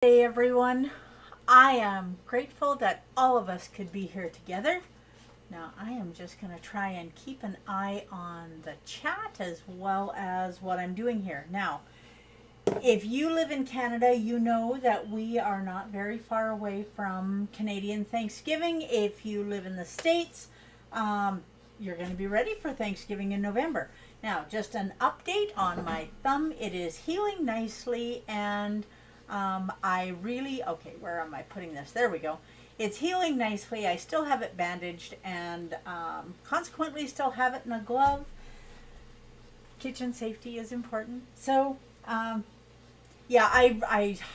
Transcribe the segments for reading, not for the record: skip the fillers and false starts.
Hey everyone, I am grateful that all of us could be here together. Now I am just going to try and keep an eye on the chat as well as what I'm doing here. Now, if you live in Canada, you know that we are not very far away from Canadian Thanksgiving. If you live in the States, you're going to be ready for Thanksgiving in November. Now, just an update on my thumb. It is healing nicely and where am I putting this? There we go. It's healing nicely. I still have it bandaged and consequently still have it in a glove. Kitchen safety is important. So, I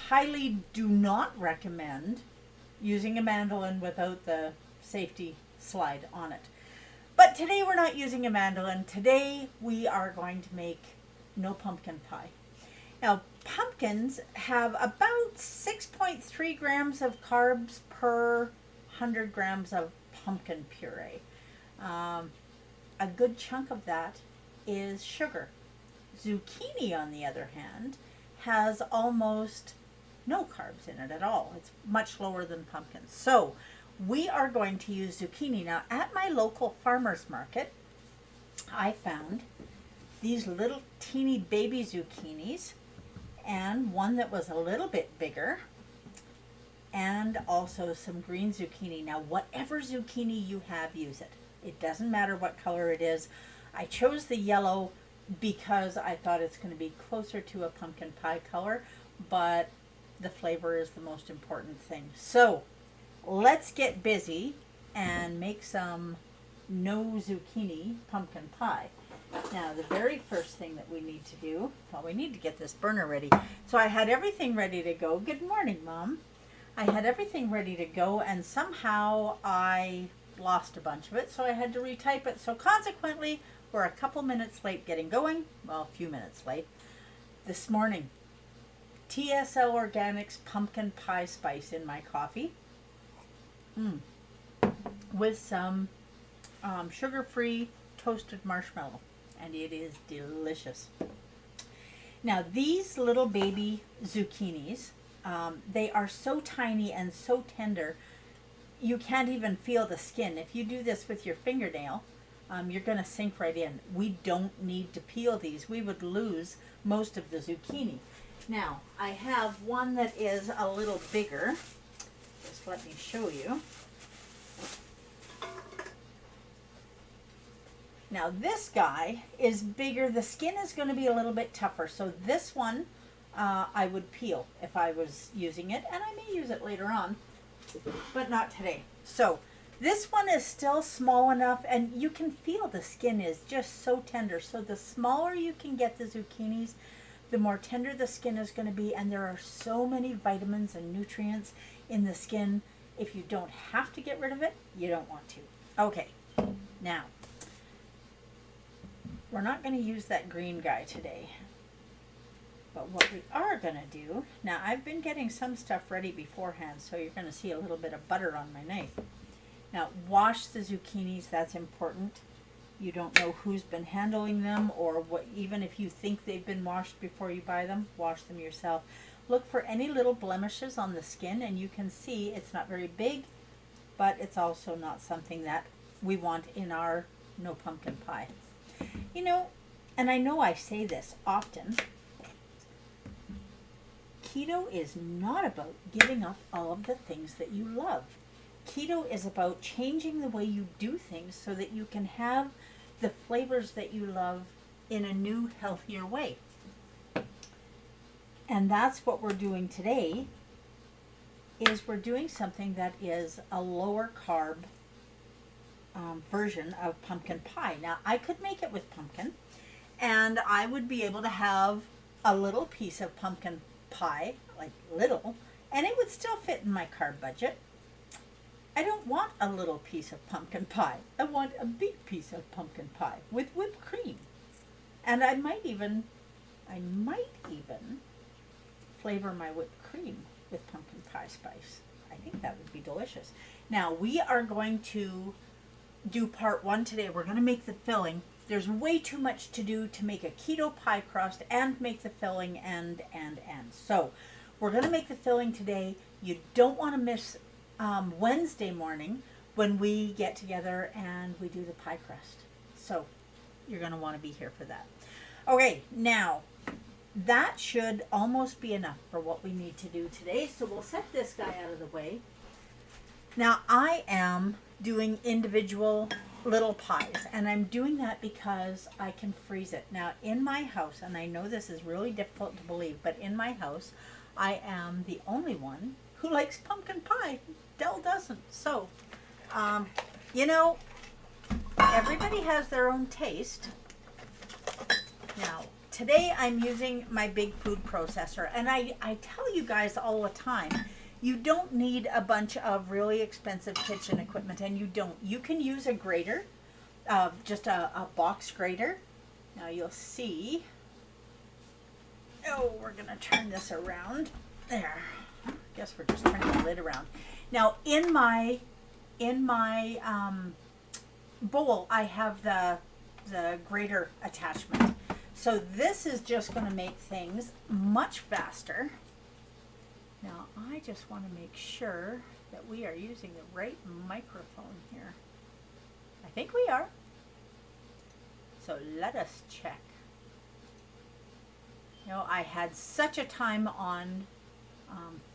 highly do not recommend using a mandolin without the safety slide on it. But today we're not using a mandolin. Today we are going to make no pumpkin pie. Now, pumpkins have about 6.3 grams of carbs per 100 grams of pumpkin puree. A good chunk of that is sugar. Zucchini, on the other hand, has almost no carbs in it at all. It's much lower than pumpkins. So we are going to use zucchini. Now, at my local farmer's market, I found these little teeny baby zucchinis and one that was a little bit bigger, and also some green zucchini. Now, whatever zucchini you have, use it. It doesn't matter what color it is. I chose the yellow because I thought it's going to be closer to a pumpkin pie color, but the flavor is the most important thing. So let's get busy and make some no zucchini pumpkin pie. Now, the very first thing that we need to do, well, we need to get this burner ready. So I had everything ready to go. Good morning, Mom. I had everything ready to go, and somehow I lost a bunch of it, so I had to retype it. So consequently, we're a couple minutes late getting going. Well, a few minutes late. This morning, TSL Organics pumpkin pie spice in my coffee. With some sugar-free toasted marshmallow. And it is delicious. Now, these little baby zucchinis, they are so tiny and so tender, you can't even feel the skin. If you do this with your fingernail, you're going to sink right in. We don't need to peel these. We would lose most of the zucchini. Now, I have one that is a little bigger. Just let me show you. Now this guy is bigger. The skin is going to be a little bit tougher. So this one I would peel if I was using it. And I may use it later on, but not today. So this one is still small enough, and you can feel the skin is just so tender. So the smaller you can get the zucchinis, the more tender the skin is going to be. And there are so many vitamins and nutrients in the skin. If you don't have to get rid of it, you don't want to. Okay, now, we're not going to use that green guy today. But what we are going to do, now I've been getting some stuff ready beforehand, so you're going to see a little bit of butter on my knife. Now, wash the zucchinis, that's important. You don't know who's been handling them, or what. Even if you think they've been washed before you buy them, wash them yourself. Look for any little blemishes on the skin, and you can see it's not very big, but it's also not something that we want in our no pumpkin pie. You know, and I know I say this often, keto is not about giving up all of the things that you love. Keto is about changing the way you do things so that you can have the flavors that you love in a new, healthier way. And that's what we're doing today, is we're doing something that is a lower carb version of pumpkin pie. Now, I could make it with pumpkin, and I would be able to have a little piece of pumpkin pie, like little, and it would still fit in my carb budget. I don't want a little piece of pumpkin pie. I want a big piece of pumpkin pie with whipped cream. And I might even flavor my whipped cream with pumpkin pie spice. I think that would be delicious. Now, we are going to do part one today. We're going to make the filling. There's way too much to do to make a keto pie crust and make the filling and. So we're going to make the filling today. You don't want to miss Wednesday morning when we get together and we do the pie crust. So you're going to want to be here for that. Okay, now that should almost be enough for what we need to do today. So we'll set this guy out of the way. Now I am doing individual little pies, and I'm doing that because I can freeze it. Now in my house, and I know this is really difficult to believe, but in my house I am the only one who likes pumpkin pie. Del doesn't. So you know, everybody has their own taste. Now today I'm using my big food processor, and I tell you guys all the time, you don't need a bunch of really expensive kitchen equipment, and you don't. You can use a grater, just a box grater. Now you'll see. Oh, we're gonna turn this around. There. Guess we're just turning the lid around. Now in my bowl, I have the grater attachment. So this is just going to make things much faster. Now I just want to make sure that we are using the right microphone here. I think we are. So let us check. You know, I had such a time on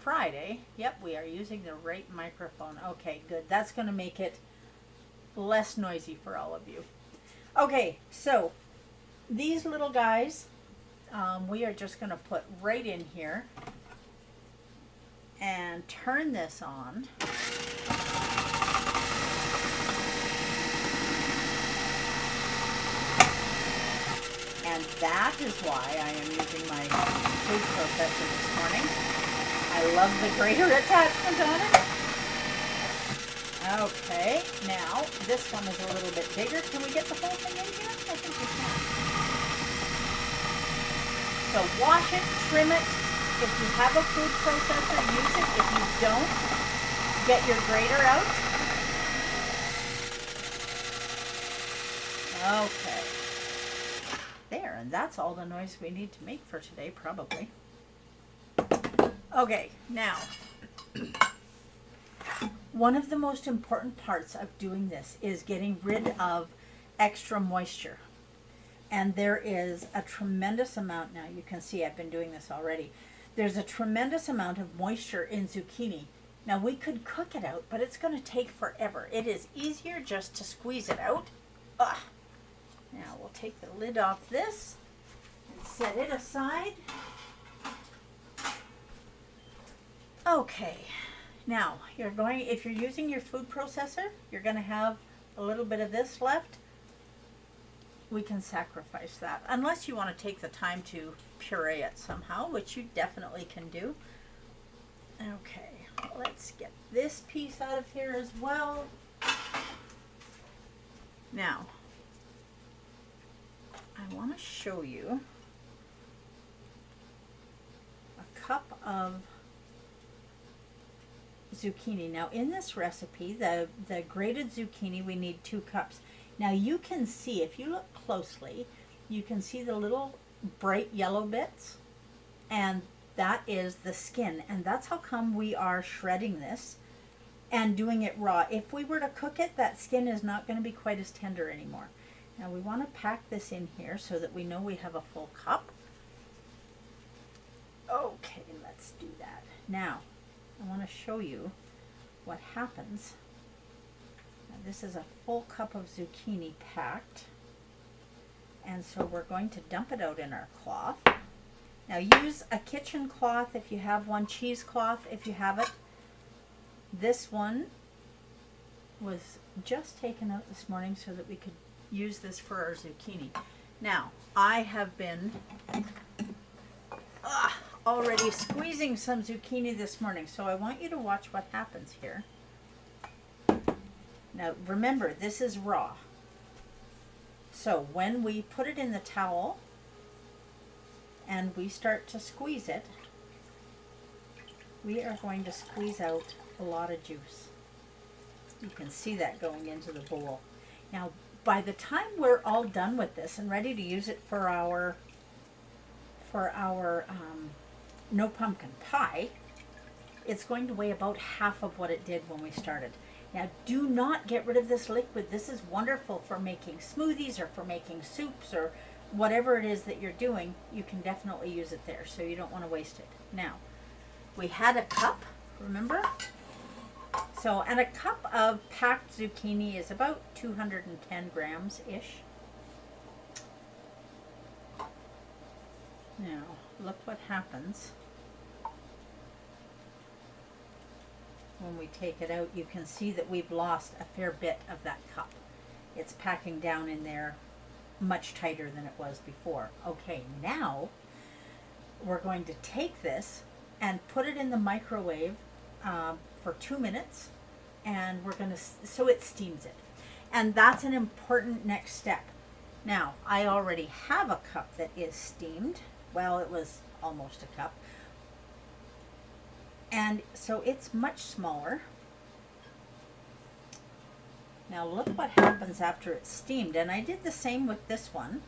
Friday. Yep, we are using the right microphone. Okay, good. That's going to make it less noisy for all of you. Okay, so these little guys, we are just going to put right in here and turn this on. And that is why I am using my food processor this morning. I love the grater attachment on it. Okay, now this one is a little bit bigger. Can we get the whole thing in here? I think we can. So wash it, trim it. If you have a food processor, use it. If you don't, get your grater out. Okay. There, and that's all the noise we need to make for today, probably. Okay, now, one of the most important parts of doing this is getting rid of extra moisture. And there is a tremendous amount, now you can see I've been doing this already. There's a tremendous amount of moisture in zucchini. Now we could cook it out, but it's going to take forever. It is easier just to squeeze it out. Ugh. Now we'll take the lid off this and set it aside. Okay, now you're going, if you're using your food processor, you're going to have a little bit of this left. We can sacrifice that, unless you want to take the time to puree it somehow, which you definitely can do. Okay, let's get this piece out of here as well. Now, I want to show you a cup of zucchini. Now in this recipe, the grated zucchini, we need 2 cups. Now you can see, if you look closely, you can see the little bright yellow bits, and that is the skin, and that's how come we are shredding this and doing it raw. If we were to cook it, that skin is not going to be quite as tender anymore. Now we want to pack this in here so that we know we have a full cup. Okay, let's do that. Now, I want to show you what happens. Now, this is a full cup of zucchini packed. And so we're going to dump it out in our cloth. Now use a kitchen cloth if you have one, cheesecloth if you have it. This one was just taken out this morning so that we could use this for our zucchini. Now, I have been already squeezing some zucchini this morning, so I want you to watch what happens here. Now, remember, this is raw. So when we put it in the towel and we start to squeeze it, we are going to squeeze out a lot of juice. You can see that going into the bowl. Now, by the time we're all done with this and ready to use it for our no pumpkin pie, it's going to weigh about half of what it did when we started. Now, do not get rid of this liquid. This is wonderful for making smoothies or for making soups or whatever it is that you're doing. You can definitely use it there, so you don't want to waste it. Now, we had a cup, remember? So, and a cup of packed zucchini is about 210 grams-ish. Now, look what happens when we take it out. You can see that we've lost a fair bit of that cup. It's packing down in there much tighter than it was before. Okay, now we're going to take this and put it in the microwave for 2 minutes, and we're going to, so it steams it. And that's an important next step. Now, I already have a cup that is steamed. Well, it was almost a cup. And so it's much smaller. Now look what happens after it's steamed. And I did the same with this one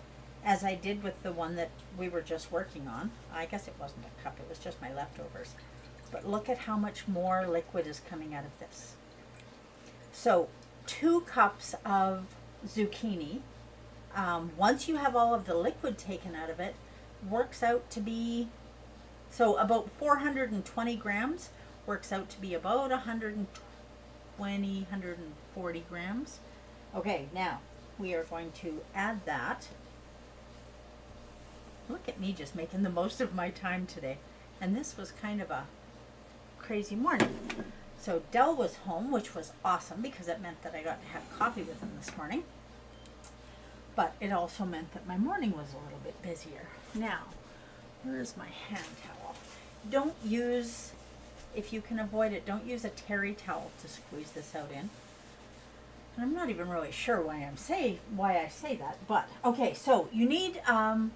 as I did with the one that we were just working on. I guess it wasn't a cup, it was just my leftovers. But look at how much more liquid is coming out of this. So 2 cups of zucchini, once you have all of the liquid taken out of it, works out to be, so about 420 grams works out to be about 120, 140 grams. Okay, now we are going to add that. Look at me just making the most of my time today. And this was kind of a crazy morning. So Dell was home, which was awesome because it meant that I got to have coffee with him this morning. But it also meant that my morning was a little bit busier. Now, where is my hand towel? Don't use, if you can avoid it, don't use a terry towel to squeeze this out in. And I'm not even really sure why I say that, but okay. So you need a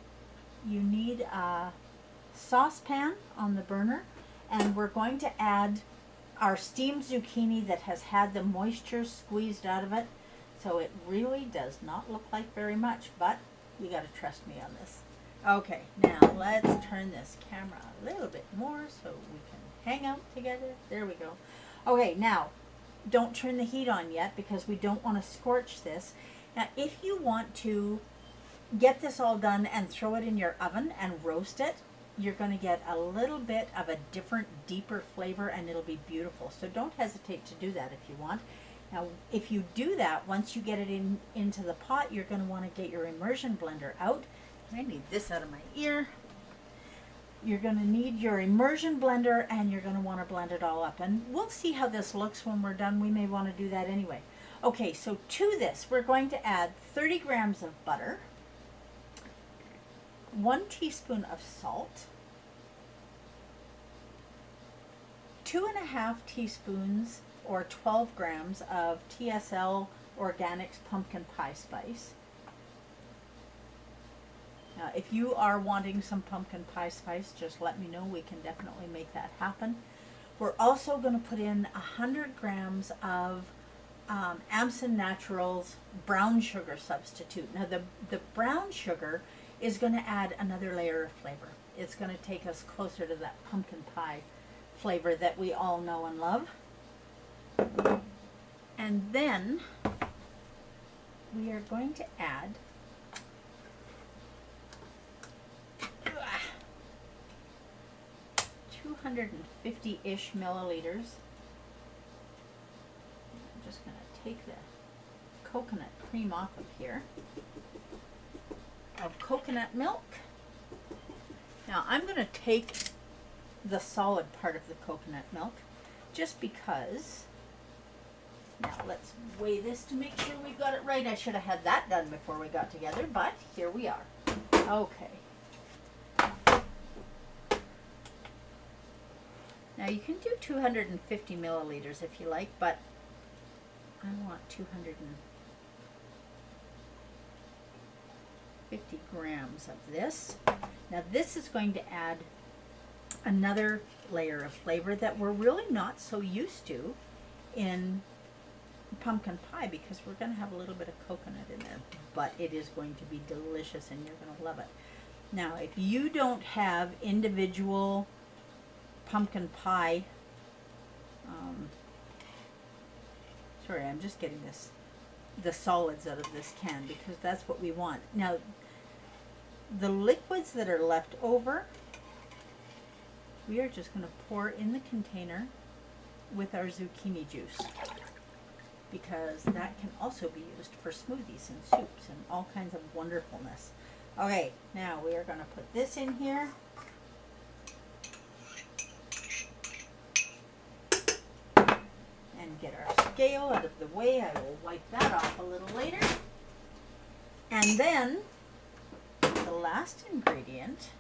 saucepan on the burner, and we're going to add our steamed zucchini that has had the moisture squeezed out of it. So it really does not look like very much, but you got to trust me on this. Okay, now let's turn this camera a little bit more so we can hang out together. There we go. Okay, now don't turn the heat on yet because we don't want to scorch this. Now, if you want to get this all done and throw it in your oven and roast it, you're going to get a little bit of a different, deeper flavor, and it'll be beautiful. So don't hesitate to do that if you want. Now, if you do that, once you get it into the pot, you're going to want to get your immersion blender out. I need this out of my ear. You're going to need your immersion blender, and you're going to want to blend it all up. And we'll see how this looks when we're done. We may want to do that anyway. Okay, so to this, we're going to add 30 grams of butter, 1 teaspoon of salt, 2.5 teaspoons or 12 grams of TSL Organics pumpkin pie spice. Now, if you are wanting some pumpkin pie spice, just let me know. We can definitely make that happen. We're also going to put in 100 grams of AAnd Naturals brown sugar substitute. Now, the brown sugar is going to add another layer of flavor. It's going to take us closer to that pumpkin pie flavor that we all know and love. And then we are going to add 250-ish milliliters. I'm just going to take the coconut cream off of here, of coconut milk. Now I'm going to take the solid part of the coconut milk just because. Now let's weigh this to make sure we got it right. I should have had that done before we got together, but here we are. Okay. Now you can do 250 milliliters if you like, but I want 250 grams of this. Now this is going to add another layer of flavor that we're really not so used to in pumpkin pie, because we're going to have a little bit of coconut in there, but it is going to be delicious and you're going to love it. Now, if you don't have individual pumpkin pie. Sorry, I'm just getting the solids out of this can because that's what we want. Now, the liquids that are left over, we are just going to pour in the container with our zucchini juice, because that can also be used for smoothies and soups and all kinds of wonderfulness. Okay, now we are going to put this in here. And get our scale out of the way. I will wipe that off a little later. And then the last ingredient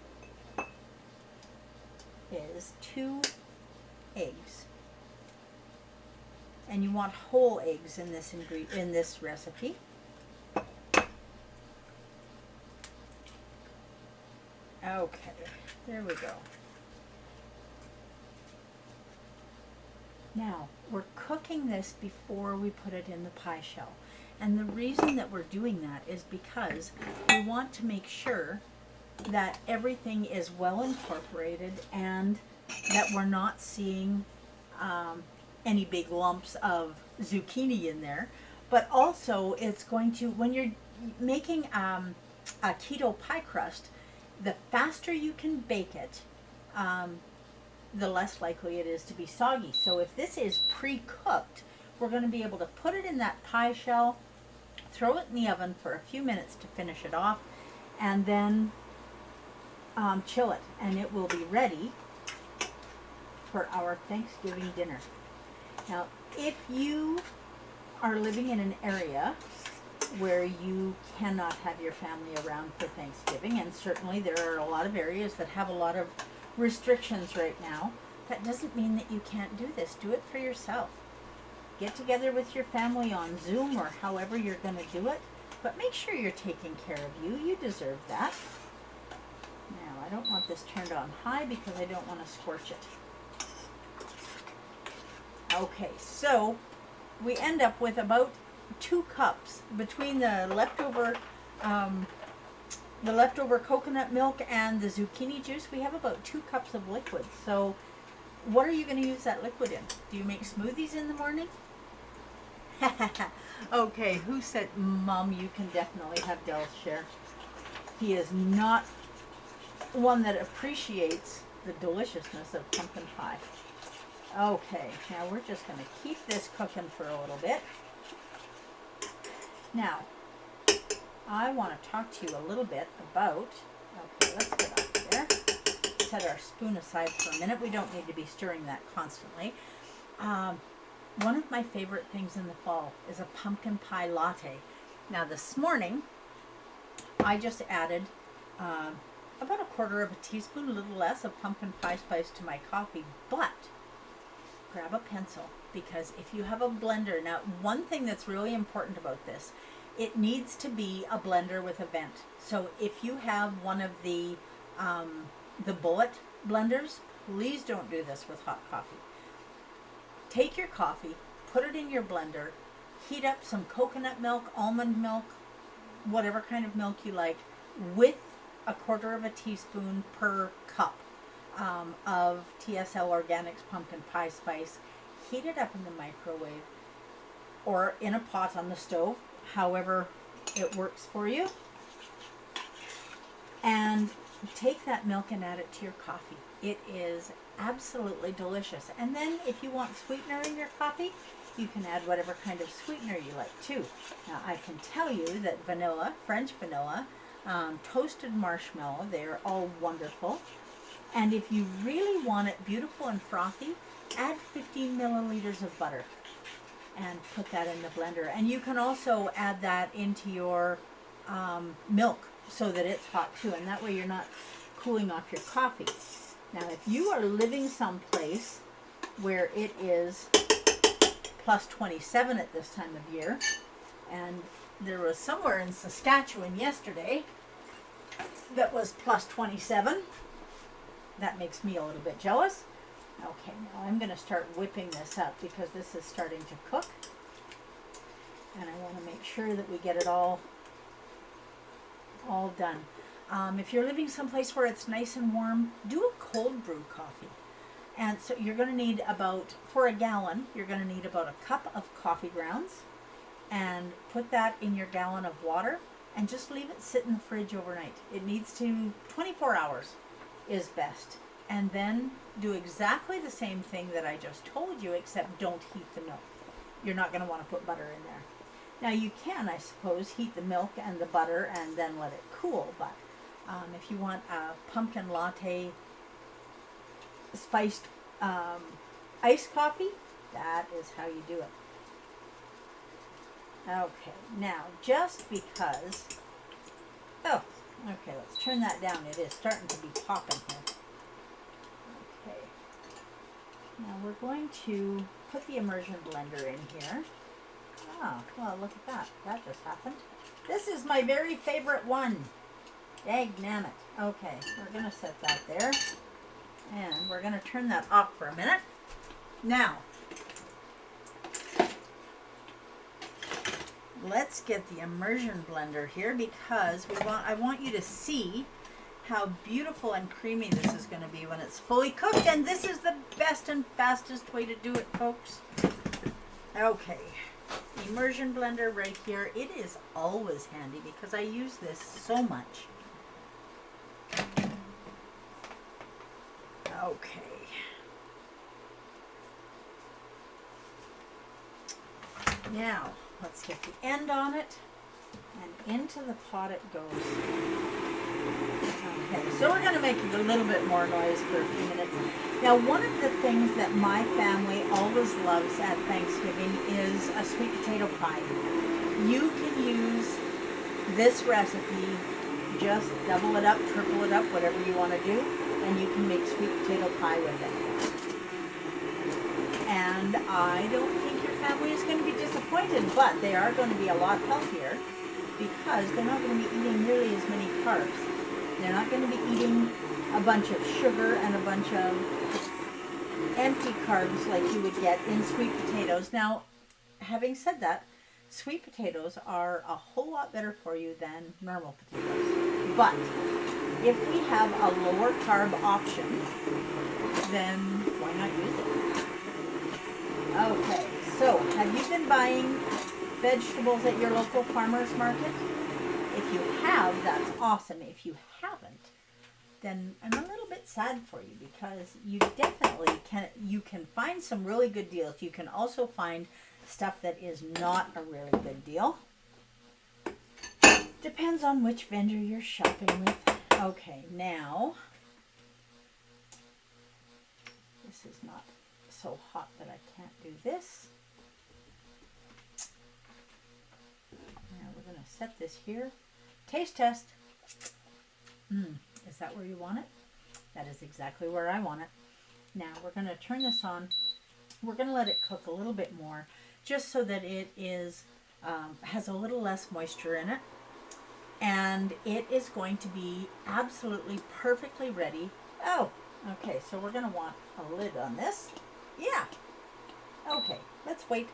is 2 eggs. And you want whole eggs in this recipe. Okay, there we go. Now, we're cooking this before we put it in the pie shell. And the reason that we're doing that is because we want to make sure that everything is well incorporated and that we're not seeing any big lumps of zucchini in there. But also, it's going to, when you're making a keto pie crust, the faster you can bake it, the less likely it is to be soggy. So if this is pre-cooked, we're going to be able to put it in that pie shell, throw it in the oven for a few minutes to finish it off, and then chill it, and it will be ready for our Thanksgiving dinner. Now, if you are living in an area where you cannot have your family around for Thanksgiving, and certainly there are a lot of areas that have a lot of restrictions right now, that doesn't mean that you can't do this. Do it for yourself. Get together with your family on Zoom or however you're going to do it, but make sure you're taking care of you. You deserve that. Now, I don't want this turned on high because I don't want to scorch it. Okay, so we end up with about 2 cups between the leftover coconut milk and the zucchini juice. We have about 2 cups of liquid. So what are you going to use that liquid in? Do you make smoothies in the morning? Okay, who said, Mom, you can definitely have Dell's share. He is not one that appreciates the deliciousness of pumpkin pie. Okay, now we're just going to keep this cooking for a little bit. Now, I want to talk to you a little bit about, okay, let's get off there. Set our spoon aside for a minute. We don't need to be stirring that constantly. One of my favorite things in the fall is a pumpkin pie latte. Now this morning, I just added about 1/4 of a teaspoon, a little less, of pumpkin pie spice to my coffee, but grab a pencil, because if you have a blender, now one thing that's really important about this, it needs to be a blender with a vent. So if you have one of the bullet blenders, please don't do this with hot coffee. Take your coffee, put it in your blender, heat up some coconut milk, almond milk, whatever kind of milk you like, with 1/4 of a teaspoon per cup of TSL Organics pumpkin pie spice. Heat it up in the microwave or in a pot on the stove, however it works for you. And take that milk and add it to your coffee. It is absolutely delicious. And then if you want sweetener in your coffee, you can add whatever kind of sweetener you like too. Now I can tell you that vanilla, French vanilla, toasted marshmallow, they're all wonderful. And if you really want it beautiful and frothy, add 15 milliliters of butter and put that in the blender. And you can also add that into your milk so that it's hot too, and that way you're not cooling off your coffee. Now, if you are living someplace where it is plus 27 at this time of year, and there was somewhere in Saskatchewan yesterday that was plus 27, that makes me a little bit jealous. Okay, now I'm going to start whipping this up because this is starting to cook. And I want to make sure that we get it all done. If you're living someplace where it's nice and warm, do a cold brew coffee. And so you're going to need about, for a gallon, you're going to need about a cup of coffee grounds, and put that in your gallon of water and just leave it sit in the fridge overnight. It needs to, 24 hours is best. And then do exactly the same thing that I just told you, except don't heat the milk. You're not going to want to put butter in there. Now you can, I suppose, heat the milk and the butter and then let it cool, but if you want a pumpkin latte spiced iced coffee, that is how you do it. Okay, now just because, oh, okay, let's turn that down. It is starting to be popping here. Okay, now we're going to put the immersion blender in here. Oh, well, look at that. That just happened. This is my very favorite one. Dagnammit. Okay, we're going to set that there. And we're going to turn that off for a minute. Now, let's get the immersion blender here, because I want you to see how beautiful and creamy this is going to be when it's fully cooked. And this is the best and fastest way to do it, folks. Okay, immersion blender right here. It is always handy because I use this so much. Okay. Now, let's get the end on it, and into the pot it goes. Okay, so we're going to make a little bit more noise for a few minutes. Now, one of the things that my family always loves at Thanksgiving is a sweet potato pie. You can use this recipe, just double it up, triple it up, whatever you want to do, and you can make sweet potato pie with it. And I don't think your family is going to be disappointed, but they are going to be a lot healthier because they're not going to be eating nearly as many carbs. They're not going to be eating a bunch of sugar and a bunch of empty carbs like you would get in sweet potatoes. Now, having said that, sweet potatoes are a whole lot better for you than normal potatoes. But if we have a lower carb option, then why not use it? Okay, so have you been buying vegetables at your local farmer's market? If you have, that's awesome. If you haven't, then I'm a little bit sad for you, because you definitely can find some really good deals. You can also find stuff that is not a really good deal. Depends on which vendor you're shopping with. Okay, now, this is not so hot that I can't do this. Now we're going to set this here. Taste test. Is that where you want it? That is exactly where I want it. Now we're going to turn this on. We're going to let it cook a little bit more, just so that it is has a little less moisture in it. And it is going to be absolutely perfectly ready. Oh, okay, so we're going to want a lid on this. Yeah. Okay, let's wait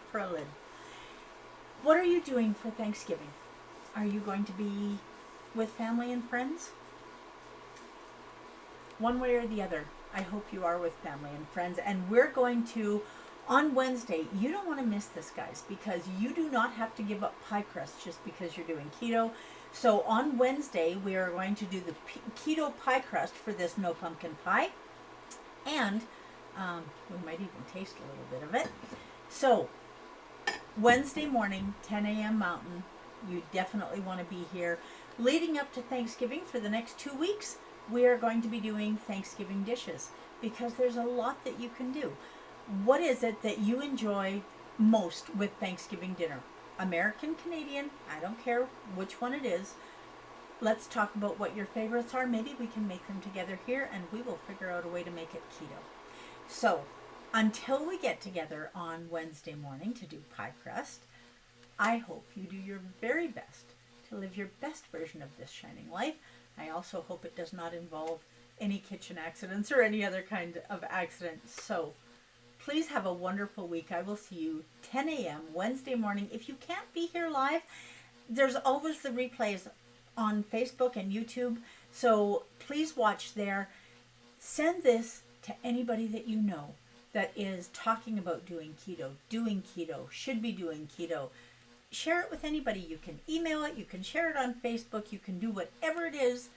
for a lid. What are you doing for Thanksgiving? Are you going to be with family and friends? One way or the other, I hope you are with family and friends. And we're going to, on Wednesday, you don't want to miss this, guys, because you do not have to give up pie crust just because you're doing keto. So on Wednesday, we are going to do the keto pie crust for this no pumpkin pie. And we might even taste a little bit of it. So Wednesday morning, 10 a.m. Mountain, you definitely want to be here. Leading up to Thanksgiving for the next 2 weeks, we are going to be doing Thanksgiving dishes, because there's a lot that you can do. What is it that you enjoy most with Thanksgiving dinner? American, Canadian, I don't care which one it is. Let's talk about what your favorites are. Maybe we can make them together here, and we will figure out a way to make it keto. So until we get together on Wednesday morning to do pie crust, I hope you do your very best to live your best version of this shining life. I also hope it does not involve any kitchen accidents or any other kind of accident. So please have a wonderful week. I will see you 10 a.m. Wednesday morning. If you can't be here live, there's always the replays on Facebook and YouTube. So please watch there. Send this to anybody that you know that is talking about doing keto, should be doing keto. Share it with anybody. You can email it, you can share it on Facebook, you can do whatever it is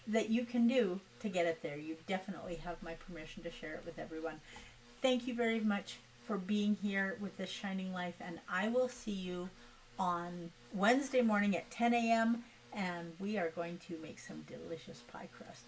that you can do to get it there. You definitely have my permission to share it with everyone. Thank you very much for being here with this Shining Life, and I will see you on Wednesday morning at 10 a.m. and we are going to make some delicious pie crust.